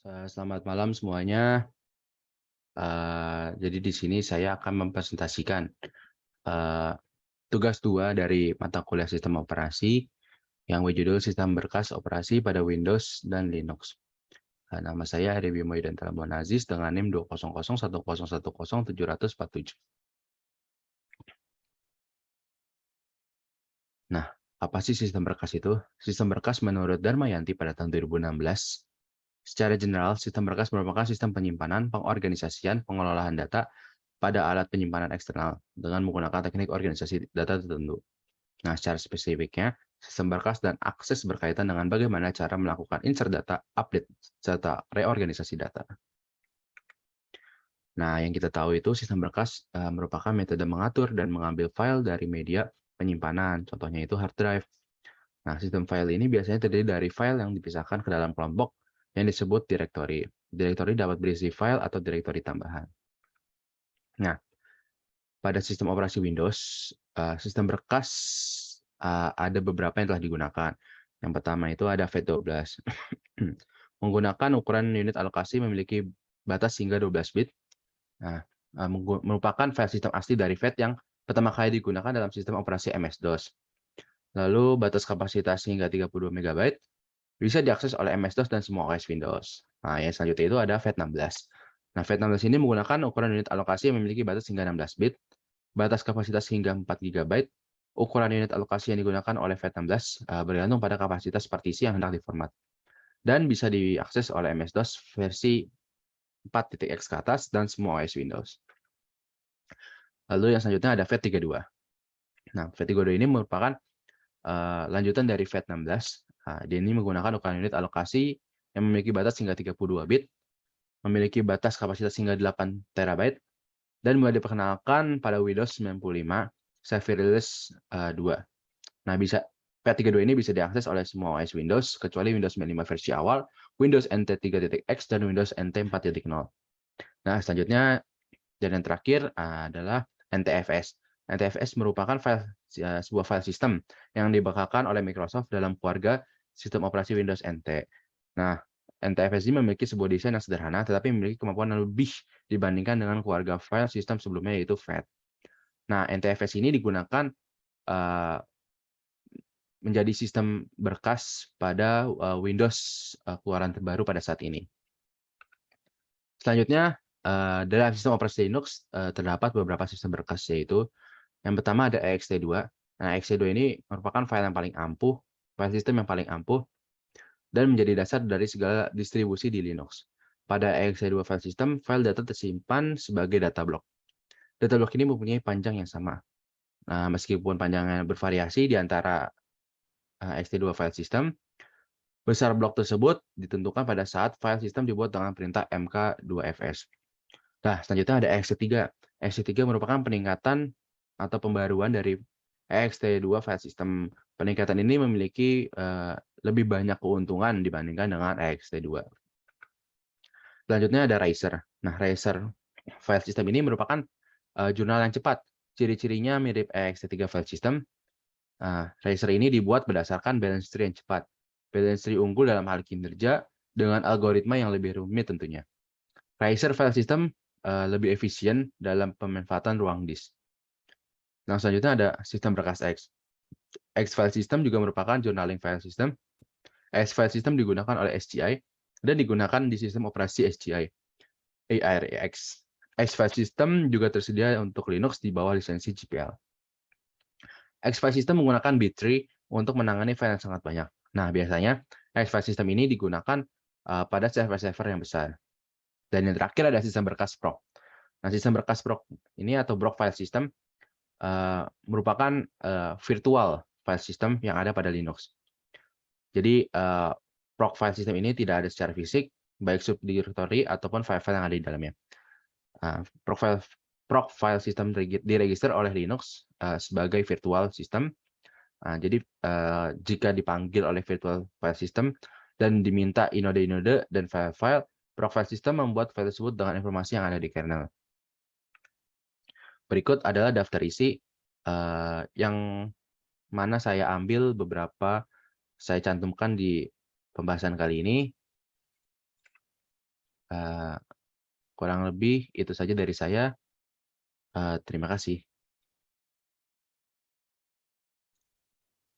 Selamat malam semuanya. Jadi di sini saya akan mempresentasikan eh, tugas 2 dari mata kuliah sistem operasi yang berjudul Sistem Berkas Operasi pada Windows dan Linux. Nama saya Heri Bimo dan Talambon Aziz dengan NIM 20010107047. Nah, apa sih sistem berkas itu? Sistem berkas menurut Darmayanti pada tahun 2016. Secara general, sistem berkas merupakan sistem penyimpanan, pengorganisasian, pengelolaan data pada alat penyimpanan eksternal dengan menggunakan teknik organisasi data tertentu. Nah, secara spesifiknya, sistem berkas dan akses berkaitan dengan bagaimana cara melakukan insert data, update, serta reorganisasi data. Nah, yang kita tahu itu sistem berkas merupakan metode mengatur dan mengambil file dari media penyimpanan, contohnya itu hard drive. Nah, sistem file ini biasanya terdiri dari file yang dipisahkan ke dalam kelompok yang disebut direktori. Direktori dapat berisi file atau direktori tambahan. Nah, pada sistem operasi Windows, sistem berkas ada beberapa yang telah digunakan. Yang pertama itu ada FAT12. Menggunakan ukuran unit alokasi memiliki batas hingga 12 bit. Nah, merupakan file sistem asli dari FAT yang pertama kali digunakan dalam sistem operasi MS-DOS. Lalu batas kapasitas hingga 32 MB bisa diakses oleh MS-DOS dan semua OS Windows. Nah, yang selanjutnya itu ada FAT16. Nah, FAT16 ini menggunakan ukuran unit alokasi yang memiliki batas hingga 16 bit, batas kapasitas hingga 4 GB. Ukuran unit alokasi yang digunakan oleh FAT16 bergantung pada kapasitas partisi yang hendak diformat. Dan bisa diakses oleh MS-DOS versi 4.x ke atas dan semua OS Windows. Lalu yang selanjutnya ada FAT32. Nah, FAT32 ini merupakan lanjutan dari FAT16. Dia ini menggunakan ukuran unit alokasi yang memiliki batas hingga 32 bit, memiliki batas kapasitas hingga 8 TB, dan mulai diperkenalkan pada Windows 95 Savvy Release 2. Nah, FAT32 ini bisa diakses oleh semua OS Windows, kecuali Windows 95 versi awal, Windows NT 3.x, dan Windows NT 4.0. Nah, selanjutnya, dan yang terakhir adalah NTFS. NTFS merupakan sebuah file system yang dibakarkan oleh Microsoft dalam keluarga sistem operasi Windows NT. Nah, NTFS ini memiliki sebuah desain yang sederhana, tetapi memiliki kemampuan yang lebih dibandingkan dengan keluarga file system sebelumnya, yaitu FAT. Nah, NTFS ini digunakan menjadi sistem berkas pada Windows keluaran terbaru pada saat ini. Selanjutnya, dalam sistem operasi Linux terdapat beberapa sistem berkas, yaitu yang pertama ada ext2. Nah, ext2 ini merupakan file yang paling ampuh, file sistem yang paling ampuh, dan menjadi dasar dari segala distribusi di Linux. Pada ext2 file system, file data tersimpan sebagai data block. Data block ini mempunyai panjang yang sama. Nah, meskipun panjangnya bervariasi di antara ext2 file system, besar blok tersebut ditentukan pada saat file system dibuat dengan perintah mk2fs. Nah, selanjutnya ada ext3. ext3 merupakan peningkatan atau pembaruan dari ext2 file system. Peningkatan ini memiliki lebih banyak keuntungan dibandingkan dengan ext2. Selanjutnya ada Razer. Nah, Razer file system ini merupakan jurnal yang cepat. Ciri-cirinya mirip ext3 file system. Razer ini dibuat berdasarkan balance tree yang cepat. Balance tree unggul dalam hal kinerja dengan algoritma yang lebih rumit tentunya. Razer file system lebih efisien dalam pemanfaatan ruang disk. Nah, selanjutnya ada sistem berkas X. X file system juga merupakan journaling file system. X file system digunakan oleh SGI dan digunakan di sistem operasi SGI, ARIX. X file system juga tersedia untuk Linux di bawah lisensi GPL. X file system menggunakan B-tree untuk menangani file yang sangat banyak. Nah, biasanya X file system ini digunakan pada server-server yang besar. Dan yang terakhir ada sistem berkas proc. Nah, sistem berkas proc ini atau block file system merupakan virtual file system yang ada pada Linux. Jadi, proc file system ini tidak ada secara fisik, baik subdirectory ataupun file-file yang ada di dalamnya. Proc file system diregister oleh Linux sebagai virtual system. Jadi, jika dipanggil oleh virtual file system dan diminta inode-inode dan file-file, proc file system membuat file tersebut dengan informasi yang ada di kernel. Berikut adalah daftar isi yang mana saya ambil beberapa, saya cantumkan di pembahasan kali ini. Kurang lebih itu saja dari saya, terima kasih.